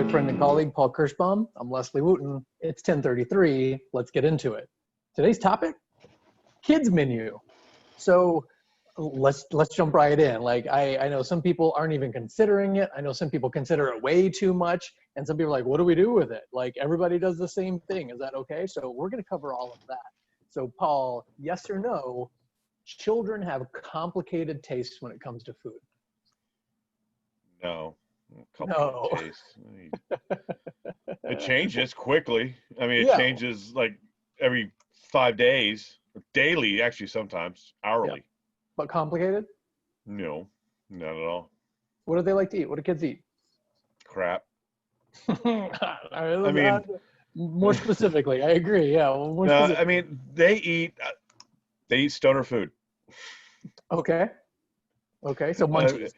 my friend and colleague, Paul Kirschbaum. I'm Leslie Wooten. It's 10:33. Let's get into it. Today's topic, kids menu. So let's jump right in. Like I know some people aren't even considering it. I know some people consider it way too much. And some people are like, what do we do with it? Like everybody does the same thing. Is that okay? So we're going to cover all of that. So Paul, yes or no, children have complicated tastes when it comes to food? No. No. Taste. It changes quickly. I mean, it Yeah. changes like every 5 days, daily, actually, sometimes hourly. Yeah. But complicated? No, not at all. What do they like to eat? What do kids eat? Crap. I mean, more specifically, I agree. Yeah. Well, more No, specific. I mean, they eat stoner food. Okay. So munchies.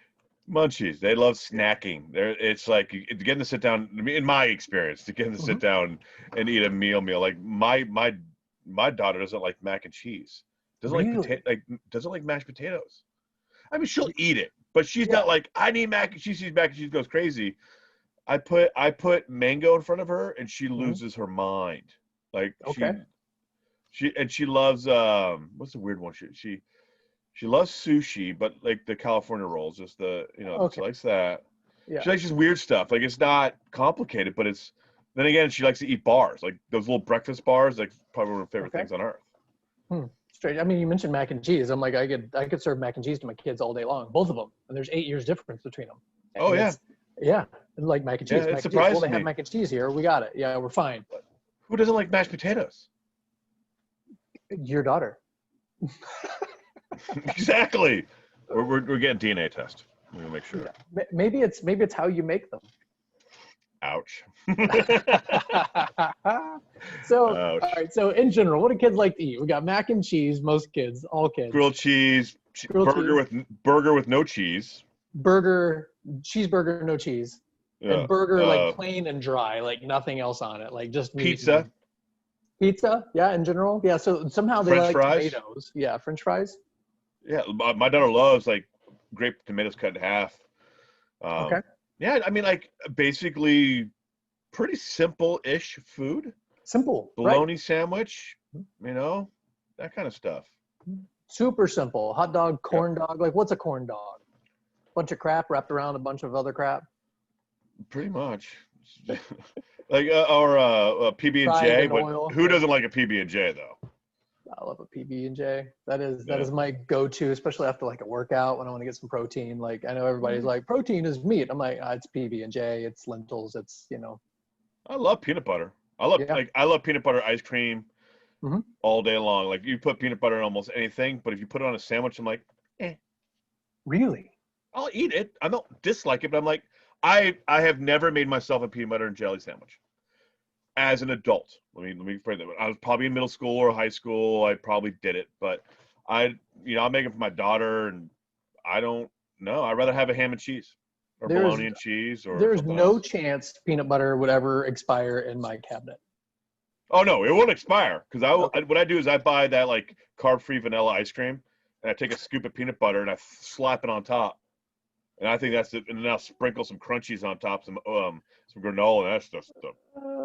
Munchies. They love snacking. It's like getting to sit down. In my experience, to get them to sit down and eat a meal. Like my daughter doesn't like mac and cheese. Doesn't doesn't like mashed potatoes. I mean, she'll eat it, but she's not like, I need mac and cheese. She's mac and cheese, goes crazy. I put mango in front of her and she loses her mind. Like she loves what's the weird one? She loves sushi, but like the California rolls, just she likes that. Yeah. She likes just weird stuff. Like it's not complicated, but then again, she likes to eat bars, like those little breakfast bars. Like probably one of her favorite things on earth. Straight. I mean, you mentioned mac and cheese. I'm like, I could serve mac and cheese to my kids all day long, both of them, and there's 8 years difference between them. And yeah, like mac and cheese. Yeah, it surprises me. Well, they have mac and cheese here. We got it. Yeah, we're fine. Who doesn't like mashed potatoes? Your daughter. Exactly. We're getting DNA test. We're gonna make sure. Yeah. Maybe it's how you make them. Ouch. So, all right. So in general, what do kids like to eat? We got mac and cheese. Most kids, all kids. Grilled cheese. Burger with no cheese. Cheeseburger, no cheese. Yeah. And burger like plain and dry, like nothing else on it, like just meat. Pizza. Yeah, in general. Yeah. So somehow they like tomatoes. Yeah, French fries. Yeah, my daughter loves like grape tomatoes cut in half. Yeah, I mean, like basically pretty simple-ish food. Simple. Bologna sandwich, that kind of stuff. Super simple. Hot dog, corn dog. Like, what's a corn dog? Bunch of crap wrapped around a bunch of other crap. Pretty much. Like or PB&J, but who doesn't like a PB&J though? I love a PB&J. That is my go-to, especially after like a workout when I want to get some protein. Like I know everybody's like, protein is meat. I'm like, it's PB&J, it's lentils, it's I love peanut butter. I love peanut butter ice cream all day long. Like you put peanut butter in almost anything, but if you put it on a sandwich, I'm like, Really? I'll eat it. I don't dislike it, but I'm like, I have never made myself a peanut butter and jelly sandwich. As an adult, let me phrase that. I was probably in middle school or high school. I probably did it, but I'll make it for my daughter, and I don't know. I'd rather have a ham and cheese or bologna and cheese. Or there's no chance peanut butter would ever expire in my cabinet. Oh no, it won't expire because what I do is I buy that like carb-free vanilla ice cream, and I take a scoop of peanut butter and I slap it on top, and I think that's it. And then I'll sprinkle some crunchies on top, some granola, and that's just the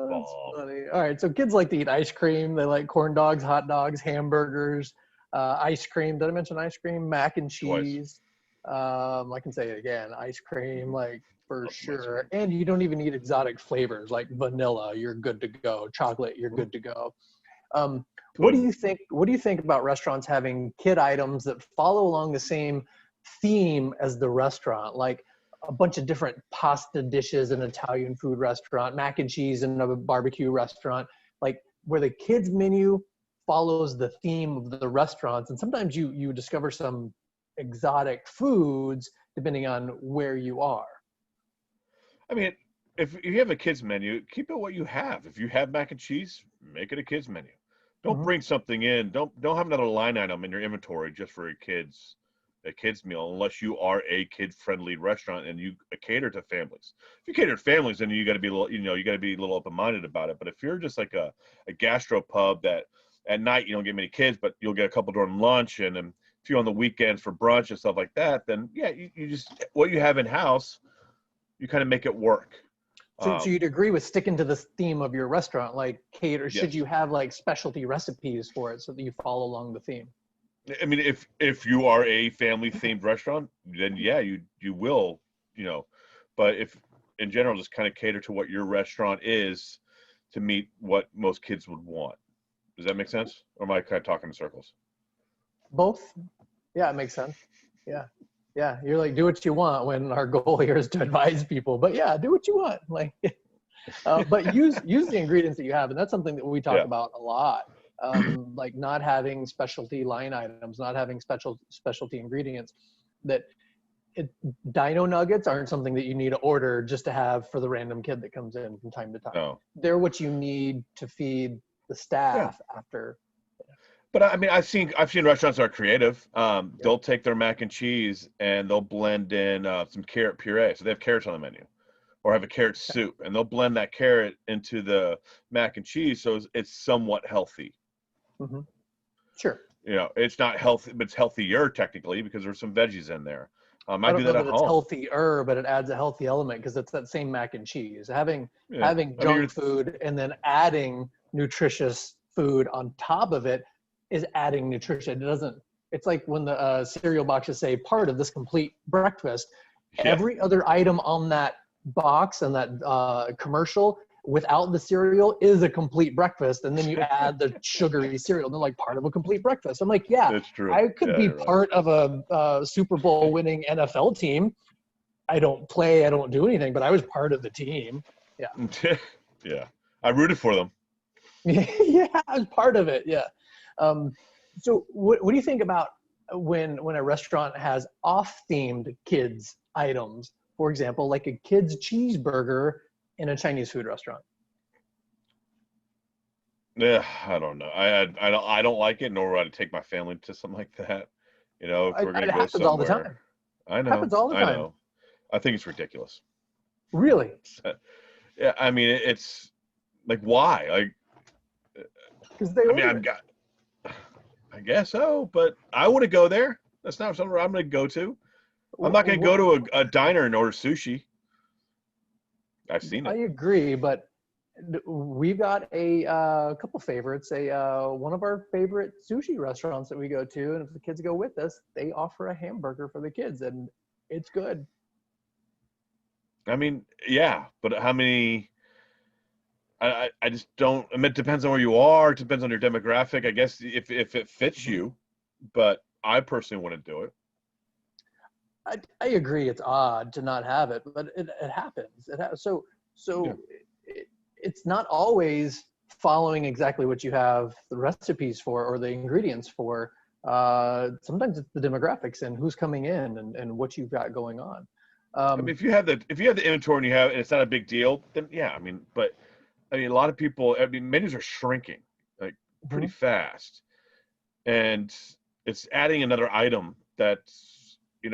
that's funny. All right, so kids like to eat ice cream. They like corn dogs, hot dogs, hamburgers, ice cream. Did I mention ice cream? Mac and cheese. I can say it again. Ice cream, like for sure. And you don't even need exotic flavors like vanilla. You're good to go. Chocolate, you're good to go. What do you think? What do you think about restaurants having kid items that follow along the same theme as the restaurant, like a bunch of different pasta dishes in an Italian food restaurant, mac and cheese in a barbecue restaurant, like where the kids menu follows the theme of the restaurants. And sometimes you discover some exotic foods depending on where you are. I mean, if you have a kids menu, keep it what you have. If you have mac and cheese, make it a kids menu. Don't bring something in. Don't have another line item in your inventory just for a kids meal, unless you are a kid-friendly restaurant and you cater to families. If you cater to families, then you got to be a little open-minded about it. But if you're just like a gastro pub that at night you don't get many kids, but you'll get a couple during lunch, and then if you're on the weekends for brunch and stuff like that, then yeah, you just what you have in house, you kind of make it work. So you'd agree with sticking to the theme of your restaurant, like cater? Should Yes. you have like specialty recipes for it so that you follow along the theme? I mean, if you are a family themed restaurant, then yeah, you will, you know, but if in general, just kind of cater to what your restaurant is to meet what most kids would want. Does that make sense? Or am I kind of talking in circles? Both? Yeah, it makes sense. Yeah. Yeah. You're like, do what you want when our goal here is to advise people. But yeah, do what you want. Like, but use the ingredients that you have. And that's something that we talk Yeah. about a lot. Like not having specialty line items, not having specialty ingredients that dino nuggets aren't something that you need to order just to have for the random kid that comes in from time to time. No. They're what you need to feed the Yeah. staff after. But I mean, I've seen restaurants that are creative. They'll take their mac and cheese and they'll blend in some carrot puree. So they have carrots on the menu, or have a carrot soup, and they'll blend that carrot into the mac and cheese, so it's somewhat healthy. Mm-hmm. Sure. You know, it's not healthy, but it's healthier technically because there's some veggies in there. I I do don't know that at that it's home. healthier, but it adds a healthy element because it's that same mac and cheese. Having Yeah. I mean, junk food and then adding nutritious food on top of it is adding nutrition. It doesn't. It's like when the cereal boxes say part of this complete breakfast. yeah. Every other item on that box and that commercial without the cereal is a complete breakfast, and then you add the sugary cereal, and they're like part of a complete breakfast. I'm like, yeah, That's true. I could Yeah, be you're right. part of a Super Bowl winning NFL team. I don't play, I don't do anything, but I was part of the team. Yeah. I rooted for them. Yeah, I was part of it. Yeah. So what do you think about when a restaurant has off-themed kids items? For example, like a kid's cheeseburger in a Chinese food restaurant. Yeah, I don't know. I don't like it, nor would I take my family to something like that. You know, if we're It gonna go happens all the somewhere. time. I know. Happens all the I time. know. I think it's ridiculous. Really? Yeah, I mean, it's like why? Like, Because they I mean, order it. I guess so, but I wouldn't go there. That's not somewhere I'm going to go to. I'm not going to go Well, to a diner and order sushi. I've seen I it. agree, but we've got a couple favorites. One of our favorite sushi restaurants that we go to, and if the kids go with us, they offer a hamburger for the kids, and it's good. I mean, yeah, but how many? I just don't. I mean, it depends on where you are. It depends on your demographic. I guess if it fits you, but I personally wouldn't do it. I agree. It's odd to not have it, but it happens. So Yeah. it's not always following exactly what you have the recipes for or the ingredients for. Sometimes it's the demographics and who's coming in and what you've got going on. I mean, if you have the inventory and it's not a big deal, then yeah. I mean, but I mean, a lot of people. I mean, menus are shrinking like pretty Mhm. fast, and it's adding another item that's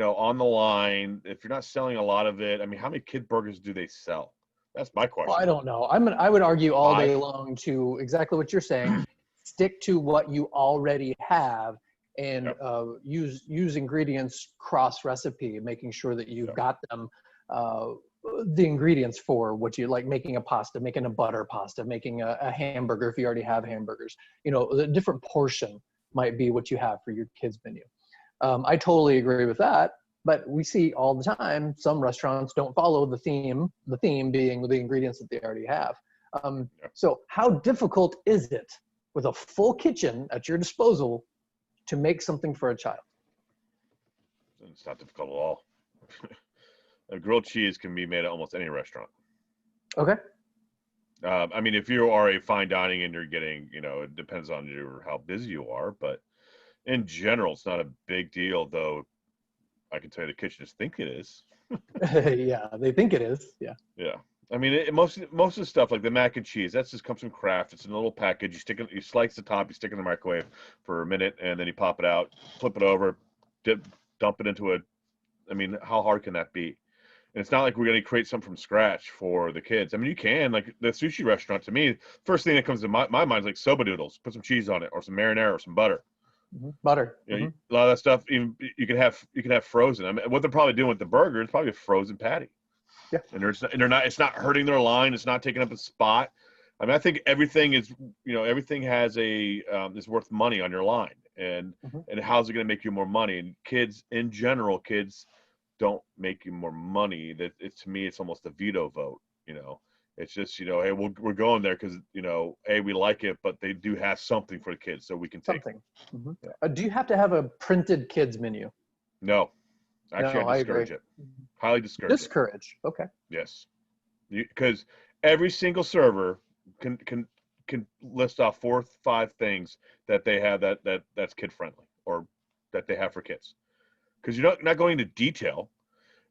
on the line. If you're not selling a lot of it, I mean, how many kid burgers do they sell? That's my Well, I question. don't know. I would argue all day 5? long to exactly what you're saying. Stick to what you already have and Yep. use ingredients cross recipe, making sure that you've Yep. got them uh, the ingredients for what you like, making a pasta, making a butter pasta, making a hamburger if you already have hamburgers. The different portion might be what you have for your kids menu. I totally agree with that. But we see all the time some restaurants don't follow the theme being the ingredients that they already have. Yep. So how difficult is it with a full kitchen at your disposal to make something for a child? It's not difficult at all. A grilled cheese can be made at almost any restaurant. Okay. I mean, if you are a fine dining and you're getting, it depends on how busy you are, but in general, it's not a big deal. Though I can tell you, the kitchens think it is. Yeah, they think it is. Yeah. Yeah, I mean, most of the stuff like the mac and cheese, that just comes from Kraft. It's in a little package. You slice the top, you stick it in the microwave for a minute, and then you pop it out, flip it over, dump it into I mean, how hard can that be? And it's not like we're going to create something from scratch for the kids. I mean, you can, like the sushi restaurant, to me, first thing that comes to my mind is like soba noodles, put some cheese on it or some marinara or some butter. Butter. A lot of that stuff, even you can have frozen. I mean, what they're probably doing with the burger is probably a frozen patty. Yeah. And they're not. It's not hurting their line. It's not taking up a spot. I mean, I think everything is, everything has is worth money on your line, and how's it going to make you more money? And kids in general, kids don't make you more money. That to me, it's almost a veto vote. It's just, hey, we're going there because hey, we like it, but they do have something for the kids, so we can take something. Do you have to have a printed kids menu? No, actually, No, I I discourage agree. it. Highly discourage it. Discourage. Okay. Yes, because every single server can list off 4 or 5 things that they have that's kid friendly or that they have for kids. Because you're not going into detail,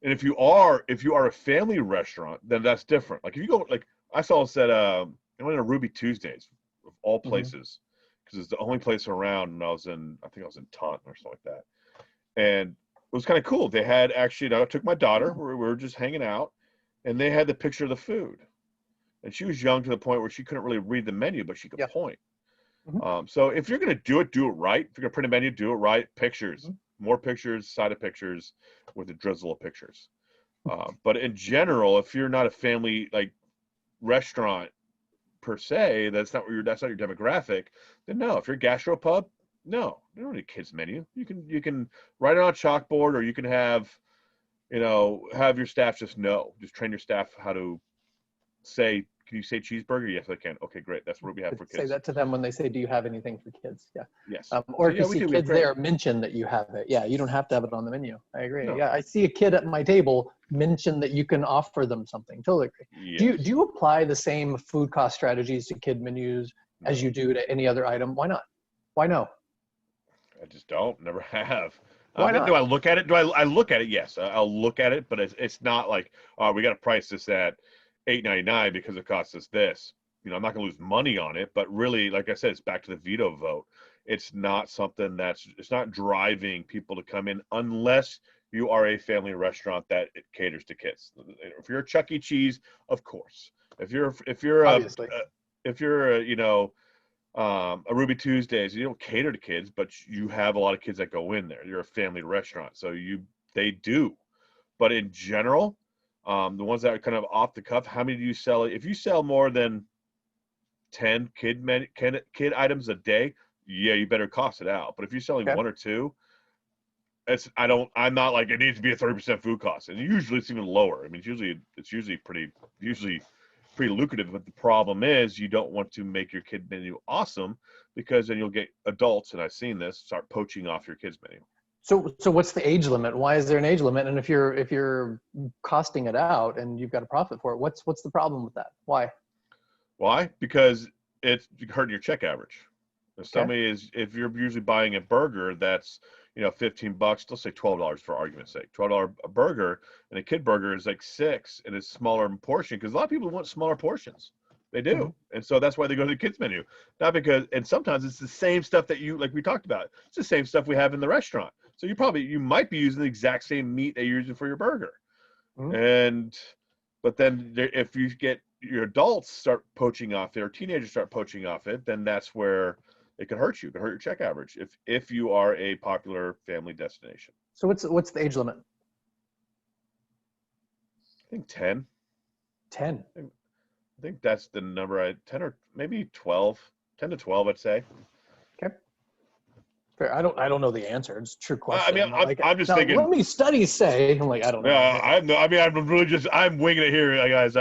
and if you are a family restaurant, then that's different. Like if you go, like I saw this at I went to Ruby Tuesdays of all places because it's the only place around, and I think I was in Taunton or something like that, and it was kind of cool. They had actually, I took my daughter, we were just hanging out, and they had the picture of the food. And she was young to the point where she couldn't really read the menu, but she could point. So if you're going to do it right. If you're going to print a menu, do it right. Pictures, more pictures, side of pictures with a drizzle of pictures. But in general, if you're not a family like restaurant per se, that's not your demographic. Then no. If you're a gastropub, no, you don't need a kids menu. You can write it on a chalkboard, or you can have your staff just train your staff how to say, can you say cheeseburger? Yes, I can. Okay, great. That's what we have for kids. Say that to them when they say, do you have anything for kids? Yeah. Yes. Or if you see kids there, mention that you have it. Yeah, you don't have to have it on the menu. I agree. No. Yeah, I see a kid at my table, mention that you can offer them something. Totally agree. Yes. Do you apply the same food cost strategies to kid menus as you do to any other item? Why not? Why no? I just don't. Never have. Why not? Do I look at it? I look at it? Yes, I'll look at it, but it's not like, oh, we got to price this at $8.99 because it costs us this. I'm not going to lose money on it, but really, like I said, it's back to the veto vote. It's not something it's not driving people to come in unless you are a family restaurant that it caters to kids. If you're a Chuck E. Cheese, of course. If you're a Ruby Tuesdays, you don't cater to kids, but you have a lot of kids that go in there. You're a family restaurant, so they do. But in general, the ones that are kind of off the cuff, how many do you sell? If you sell more than 10 kid items a day, yeah, you better cost it out. But if you're selling 1 or 2, I'm not like it needs to be a 30% food cost, and usually it's even lower. I mean, it's usually pretty lucrative. But the problem is you don't want to make your kid menu awesome, because then you'll get adults, and I've seen this, start poaching off your kids menu. So what's the age limit? Why is there an age limit? And if you're costing it out and you've got a profit for it, what's the problem with that? Why? Because it's hurting your check average. If you're usually buying a burger that's $15, let's say $12 for argument's sake, $12 a burger, and a kid burger is like $6, and it's smaller in portion because a lot of people want smaller portions. They do. And so that's why they go to the kids menu. Not because, and sometimes it's the same stuff that like we talked about. It's the same stuff we have in the restaurant. So you might be using the exact same meat that you're using for your burger. But then if you get your adults start poaching off it, or teenagers start poaching off it, then that's where it can hurt you. It can hurt your check average if you are a popular family destination. So what's the age limit? I think 10. 10. I think that's the number. 10 or maybe 12. 10 to 12, I'd say. Okay. Fair. I don't know the answer. It's a true question. I mean, I'm just thinking. What many studies say? I'm like, I don't know. Yeah, I'm winging it here, guys.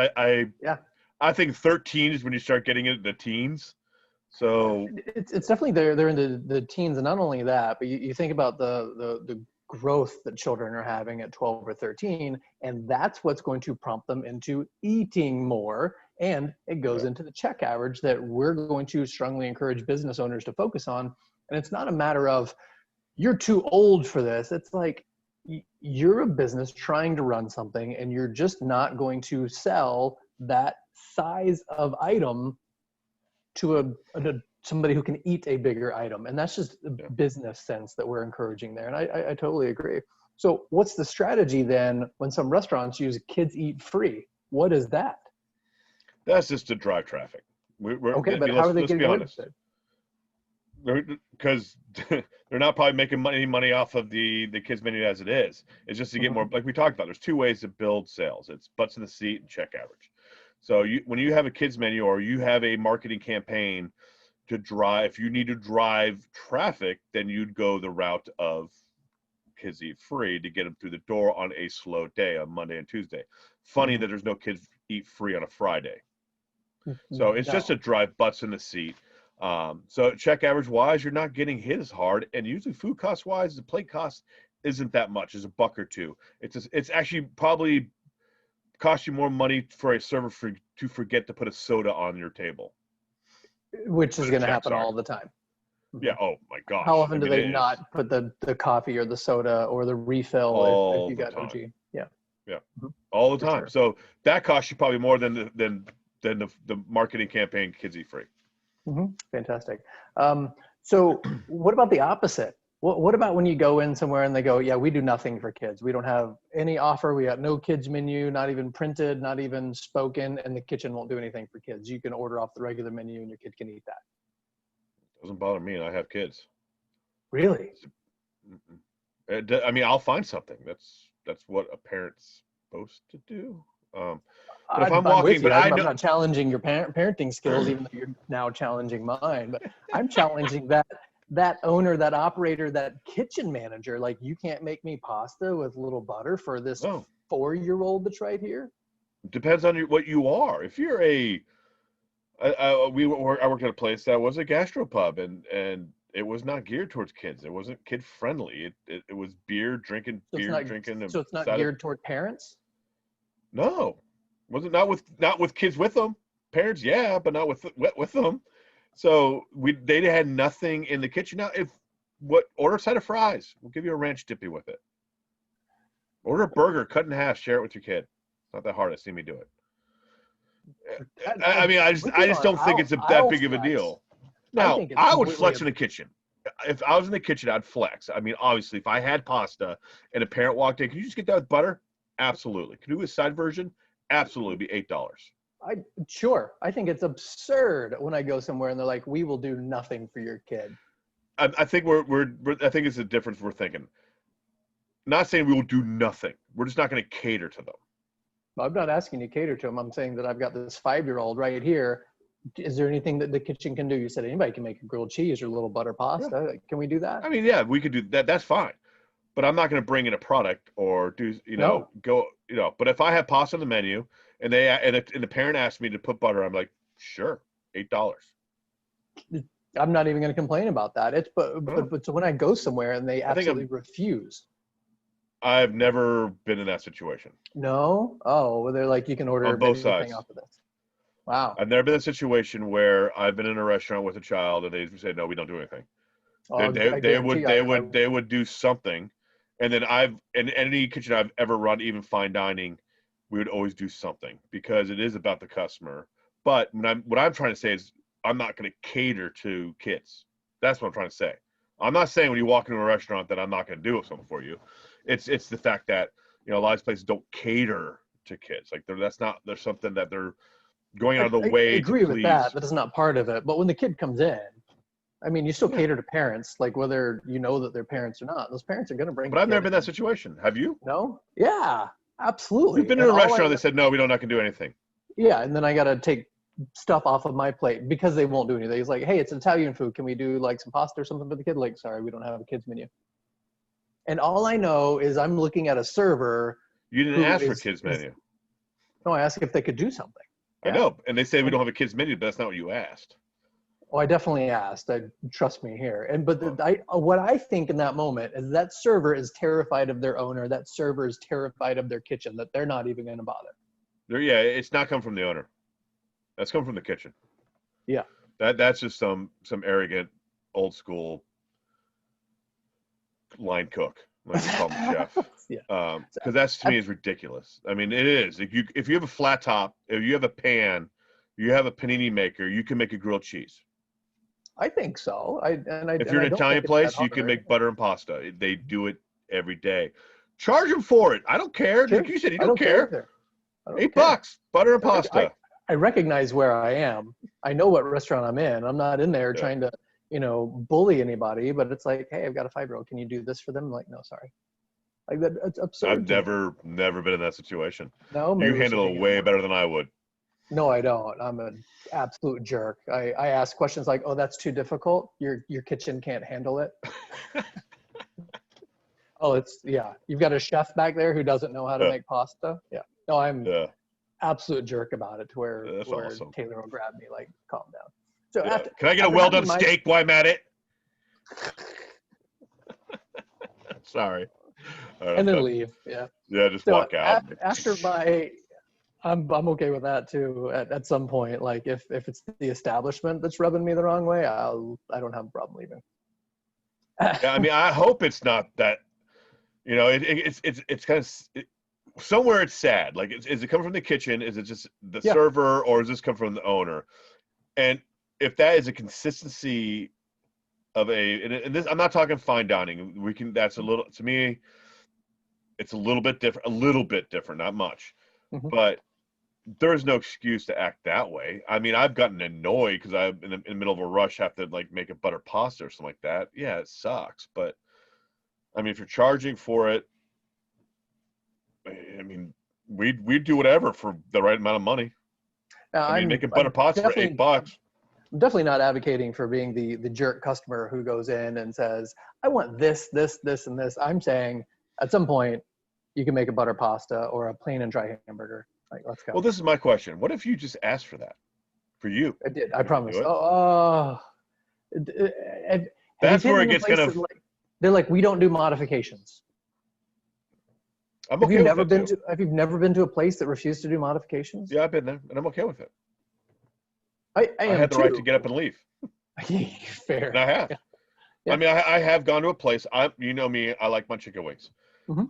I think 13 is when you start getting into the teens. So it's definitely they're in the teens, and not only that, but you think about the growth that children are having at 12 or 13, and that's what's going to prompt them into eating more, and it goes into the check average that we're going to strongly encourage business owners to focus on. And it's not a matter of you're too old for this. It's like you're a business trying to run something, and you're just not going to sell that size of item to somebody who can eat a bigger item. And that's just the business sense that we're encouraging there. And I totally agree. So what's the strategy then when some restaurants use kids eat free? What is that? That's just to drive traffic. Okay, but how are they getting rid of it? because they're not probably making any money off of the kids menu as it is. It's just to get more, like we talked about. There's two ways to build sales. It's butts in the seat and check average. So when you have a kids menu or you have a marketing campaign to drive, if you need to drive traffic, then you'd go the route of Kids Eat Free to get them through the door on a slow day on Monday and Tuesday. Funny that there's no Kids Eat Free on a Friday. So it's just to drive butts in the seat. So check average wise, you're not getting hit as hard, and usually food cost wise, the plate cost isn't that much. It's $1 or $2. It's actually probably cost you more money for a server to forget to put a soda on your table, which is going to happen all the time. Yeah. Oh my gosh. How often do they not put the coffee or the soda or the refill if you got OG? Yeah. Yeah. All the time. Sure. So that costs you probably more than the marketing campaign Kids Eat Free. Fantastic. So what about the opposite? What about when you go in somewhere and they go, yeah, we do nothing for kids. We don't have any offer. We got no kids menu, not even printed, not even spoken, and the kitchen won't do anything for kids. You can order off the regular menu and your kid can eat that. Doesn't bother me, and I have kids. Really? I mean, I'll find something. That's what a parent's supposed to do. But if I'm walking, but I'm not challenging your parenting skills, even though you're now challenging mine. But I'm challenging that owner, that operator, that kitchen manager. Like, you can't make me pasta with little butter for this 4-year-old that's right here. Depends on what you are. If you're I worked at a place that was a gastropub, and it was not geared towards kids. It wasn't kid friendly. It was drinking. So it's not geared toward parents? No, wasn't not with kids with them. Parents, yeah, but not with them. So they had nothing in the kitchen. Now, order a side of fries. We'll give you a ranch dippy with it. Order a burger, cut in half, share it with your kid. It's not that hard. I've seen me do it. I mean, I just don't think it's that big of a deal. Now, I would flex in the kitchen. If I was in the kitchen, I'd flex. I mean, obviously, if I had pasta and a parent walked in, can you just get that with butter? Absolutely. Can you do a side version? Absolutely. It'd be $8. Sure. I think it's absurd when I go somewhere and they're like, we will do nothing for your kid. I think I think it's the difference we're thinking. Not saying we will do nothing. We're just not going to cater to them. I'm not asking you to cater to them. I'm saying that I've got this 5-year-old right here. Is there anything that the kitchen can do? You said anybody can make a grilled cheese or a little butter pasta. Yeah. Can we do that? I mean, yeah, we could do that. That's fine. But I'm not going to bring in a product or do, but if I have pasta on the menu and the parent asked me to put butter, I'm like, sure, $8. I'm not even going to complain about that. But so when I go somewhere and they absolutely refuse. I've never been in that situation. No? Oh, well, they're like, you can order on both sides off of this. Wow. I've never been in a situation where I've been in a restaurant with a child and they say, no, we don't do anything. They would do something. And then in any kitchen I've ever run, even fine dining, we would always do something because it is about the customer. But what I'm trying to say is I'm not going to cater to kids. That's what I'm trying to say. I'm not saying when you walk into a restaurant that I'm not going to do something for you. It's the fact that, a lot of these places don't cater to kids. Like there's something that they're going out of the way. I agree with that. That is not part of it. But when the kid comes in, I mean, you still cater to parents, like whether you know that they're parents or not. Those parents are going to bring. But I've never been in that situation. Have you? No. Yeah, absolutely. You've been in a restaurant. They said no, we don't not gonna do anything. Yeah, and then I got to take stuff off of my plate because they won't do anything. It's like, hey, it's Italian food. Can we do like some pasta or something for the kid? Like, sorry, we don't have a kids menu. And all I know is I'm looking at a server. You didn't ask for kids menu. No, I asked if they could do something. I know, and they say we don't have a kids menu, but that's not what you asked. Oh, I definitely asked. Trust me here. What I think in that moment is that server is terrified of their owner. That server is terrified of their kitchen. That they're not even going to bother. It's not come from the owner. That's come from the kitchen. Yeah. That's just some arrogant, old school line cook, like you call them chef. Yeah. Because that to me is ridiculous. I mean, it is. If you have a flat top, if you have a pan, you have a panini maker, you can make a grilled cheese. I think so. If you're an Italian place, you can make butter and pasta. They do it every day. Charge them for it. I don't care. Sure. Like you said, you don't care. $8, butter and pasta. I recognize where I am. I know what restaurant I'm in. I'm not in there trying to bully anybody, but it's like, hey, I've got a 5-year-old. Can you do this for them? I'm like, no, sorry. Like that, it's absurd. I've never been in that situation. No, You maybe we should handle make it it way more. better than I would. No, I don't. I'm an absolute jerk. I ask questions like, oh, that's too difficult. Your kitchen can't handle it. Oh, yeah. You've got a chef back there who doesn't know how to make pasta. Yeah. No, I'm Yeah, absolute jerk about it to where that's awesome. Taylor will grab me like, calm down. So Yeah. after, Can I get a after well done having my, steak while I'm at it? Sorry. and then leave. Yeah. Yeah, just So walk out. after I'm okay with that too. At some point, like if it's the establishment that's rubbing me the wrong way, I don't have a problem leaving. Yeah, I mean, I hope it's not that. It's kind of somewhere it's sad. Like, is it coming from the kitchen? Is it just the server, or does this come from the owner? And if that is a consistency of and this, I'm not talking fine dining. That's a little, to me, it's a little bit different, not much, but there's no excuse to act that way. I mean, I've gotten annoyed because I'm in the middle of a rush, have to like make a butter pasta or something like that. Yeah, it sucks, but I mean, if you're charging for it, I mean, we'd do whatever for the right amount of money. I mean, make a butter pasta for $8. I'm definitely not advocating for being the jerk customer who goes in and says, I want this, this, this, and this. I'm saying at some point you can make a butter pasta or a plain and dry hamburger. Like, let's go. Well, this is my question. What if you just asked for that? For you? I did. I promise. That's where it gets kind of. They're like, we don't do modifications. I'm okay with it. Have you never been to a place that refused to do modifications? Yeah, I've been there, and I'm okay with it. I had the right to get up and leave. Fair. And I have. Yeah. I mean, I have gone to a place. You know me, I like my chicken wings.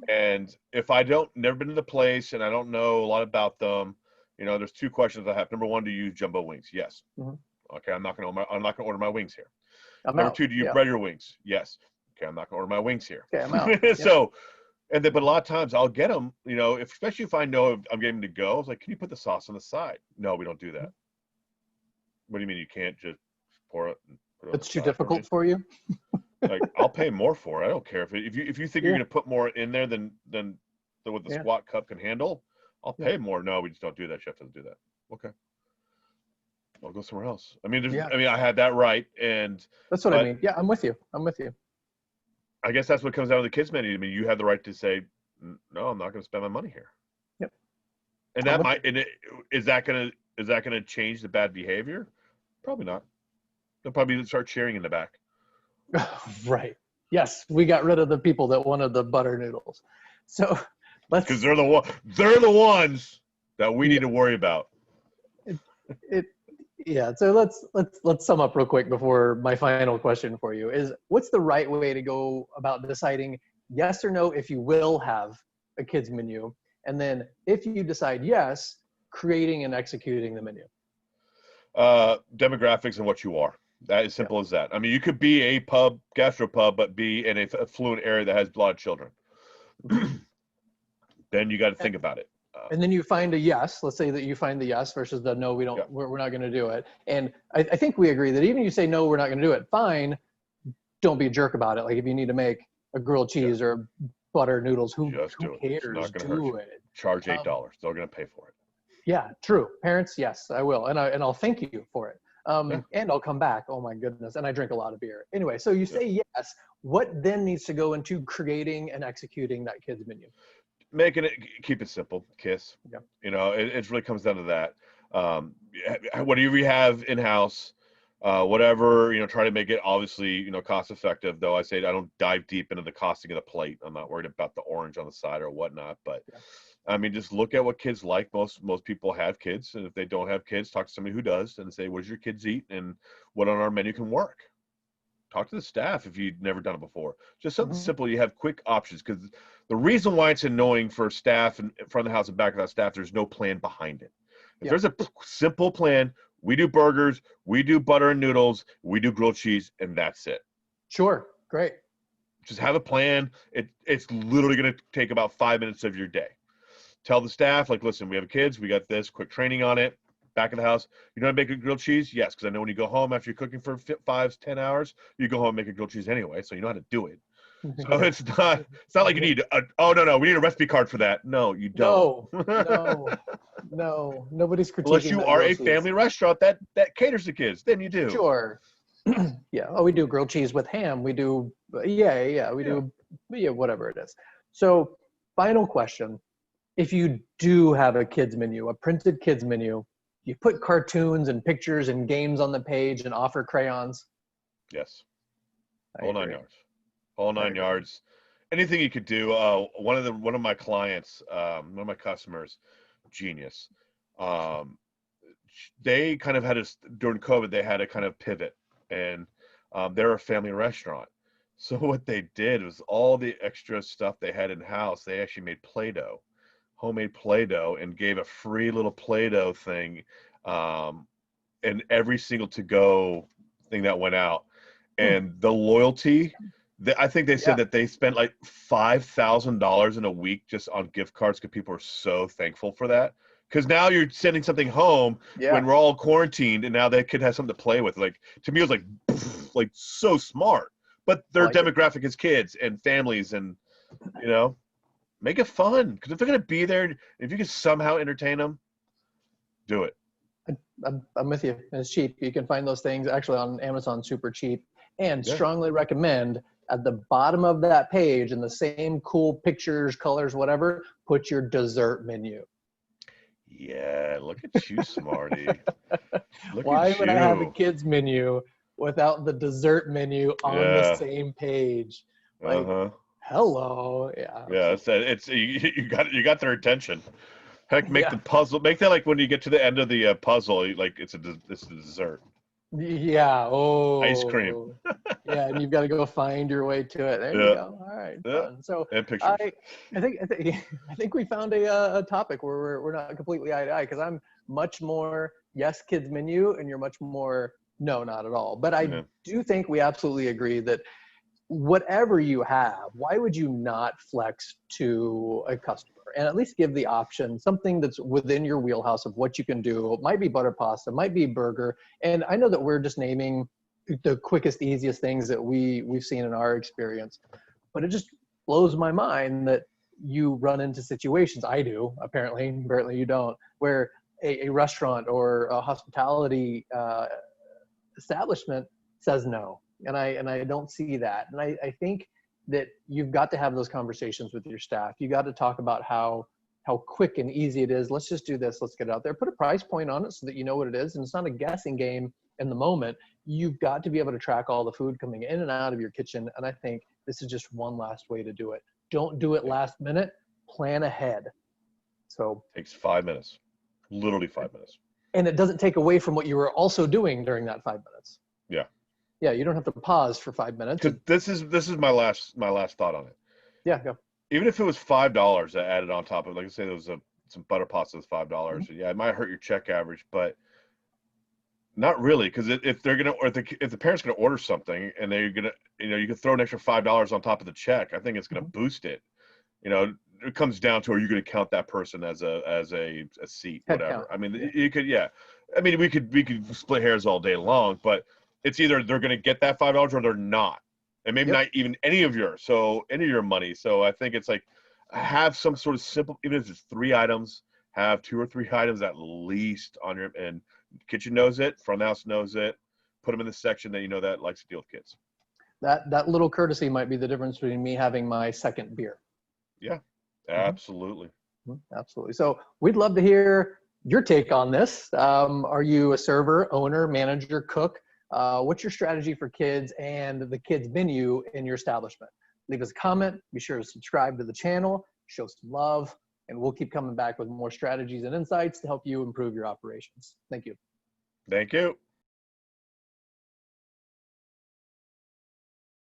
And if I never been to the place and I don't know a lot about them, there's 2 questions I have. Number 1, do you use jumbo wings? Yes. Okay, I'm not going to order my wings here. Number 2, do you bread your wings? Yes. Okay, I'm not going to order my wings here. Okay, I'm out. So, but a lot of times I'll get them, especially if I know I'm getting to go. I was like, can you put the sauce on the side? No, we don't do that. What do you mean you can't just pour it? It's too difficult for you? Like, I'll pay more for it. I don't care if you think you're going to put more in there than what the squat cup can handle. I'll pay more. No, we just don't do that. Chef doesn't do that. Okay, I'll go somewhere else. I mean, I had that right, and that's what I mean. Yeah, I'm with you. I guess that's what comes down to the kids menu. I mean, you have the right to say, no, I'm not going to spend my money here. Yep. And that might. And is that going to change the bad behavior? Probably not. They'll probably start cheering in the back. Right. Yes, we got rid of the people that wanted the butter noodles. So because they're the ones that we need to worry about. Yeah. So let's sum up real quick before my final question for you is, what's the right way to go about deciding yes or no if you will have a kids menu, and then if you decide yes, creating and executing the menu. Demographics and what you are. That is simple as that. I mean, you could be a gastropub, but be in a affluent area that has a lot of children. Then you got to think about it. And then you find a yes. Let's say that you find the yes versus the no. We don't. Yeah. We're not going to do it. And I think we agree that even if you say no, we're not going to do it. Fine. Don't be a jerk about it. Like if you need to make a grilled cheese or butter noodles, who cares? Do it. Charge $8. They're going to pay for it. Yeah, true. Parents, yes, I will, and I'll thank you for it. And I'll come back. Oh my goodness. And I drink a lot of beer. Anyway, so you say yes. What then needs to go into creating and executing that kids menu? Keep it simple. KISS. Yeah. It really comes down to that. Whatever you have in house, whatever, try to make it obviously, cost effective. Though I say I don't dive deep into the costing of the plate. I'm not worried about the orange on the side or whatnot, but I mean, just look at what kids like. Most people have kids, and if they don't have kids, talk to somebody who does and say, what does your kids eat and what on our menu can work? Talk to the staff if you've never done it before. Just something simple. You have quick options, because the reason why it's annoying for staff in front of the house and back of that staff, there's no plan behind it. If there's a simple plan, we do burgers, we do butter and noodles, we do grilled cheese, and that's it. Sure. Great. Just have a plan. It's literally going to take about 5 minutes of your day. Tell the staff, like, listen, we have kids, we got this, quick training on it. back of the house. You know how to make a grilled cheese? Yes, because I know when you go home after you're cooking for 5-10 hours, you go home and make a grilled cheese anyway, so you know how to do it. So it's not like you need oh no, we need a recipe card for that. No, you don't. No, nobody's critiquing Unless you that are grilled a cheese. family restaurant that caters to kids, then you do. Sure. Yeah. Oh, we do grilled cheese with ham. We do. Do. Yeah, whatever it is. So, final question: if you do have a kids menu, a printed kids menu, you put cartoons and pictures and games on the page and offer crayons. Yes. I Whole 9 agree. yards. Whole 9 yards. Anything you could do. One of my clients, one of my customers, genius. They kind of had during COVID, they had to kind of pivot, and they're a family restaurant. So what they did was all the extra stuff they had in house, they actually made Play-Doh, homemade Play-Doh, and gave a free little Play-Doh thing, and every single to-go thing that went out. And the loyalty, I think they said that they spent like $5,000 in a week just on gift cards because people are so thankful for that. Because now you're sending something home when we're all quarantined, and now that kid has something to play with. Like, to me, it was like so smart. But their demographic is kids and families, and make it fun. Because if they're gonna be there, if you can somehow entertain them, do it. I'm with you. It's cheap. You can find those things actually on Amazon super cheap, and strongly recommend at the bottom of that page in the same cool pictures, colors, whatever, put your dessert menu. Yeah, look at you, smarty. Why would I have a kids menu without the dessert menu on the same page? Like, hello. Yeah, it's you got their attention. Heck, make the puzzle. Make that like when you get to the end of the puzzle, like it's a dessert. Yeah. Oh. Ice cream. Yeah, and you've got to go find your way to it. There you go. All right. Fun. So and pictures. I think we found a topic where we're not completely eye to eye, because I'm much more yes kids menu and you're much more no, not at all. But I do think we absolutely agree that whatever you have, why would you not flex to a customer and at least give the option, something that's within your wheelhouse of what you can do? It might be butter pasta, might be burger. And I know that we're just naming the quickest, easiest things that we've seen in our experience, but it just blows my mind that you run into situations, I do, apparently you don't, where a restaurant or a hospitality establishment says no. And I don't see that. And I think that you've got to have those conversations with your staff. You got to talk about how quick and easy it is. Let's just do this. Let's get it out there. Put a price point on it so that you know what it is. And it's not a guessing game in the moment. You've got to be able to track all the food coming in and out of your kitchen. And I think this is just one last way to do it. Don't do it last minute. Plan ahead. So takes 5 minutes, literally 5 minutes. And it doesn't take away from what you were also doing during that 5 minutes. Yeah. Yeah, you don't have to pause for 5 minutes. This is my last thought on it. Yeah, go. Even if it was $5 that added on top of it, like I say, there was some butter pasta was $5. Mm-hmm. Yeah, it might hurt your check average, but not really, because if they're gonna, or if the parent's gonna order something and they're gonna, you can throw an extra $5 on top of the check. I think it's gonna boost it. It comes down to, are you going to count that person as a seat, whatever? I mean, you could, I mean, we could split hairs all day long, but it's either they're going to get that $5 or they're not, and maybe not even any of your money. So I think it's like, have some sort of simple, even if it's 3 items, have 2 or 3 items at least on your, and kitchen knows it, front house knows it. Put them in the section that that likes to deal with kids. That little courtesy might be the difference between me having my second beer. Yeah. Absolutely. Absolutely. So we'd love to hear your take on this. Are you a server, owner, manager, cook? What's your strategy for kids and the kids menu in your establishment? Leave us a comment. Be sure to subscribe to the channel, show some love, and we'll keep coming back with more strategies and insights to help you improve your operations. Thank you. Thank you.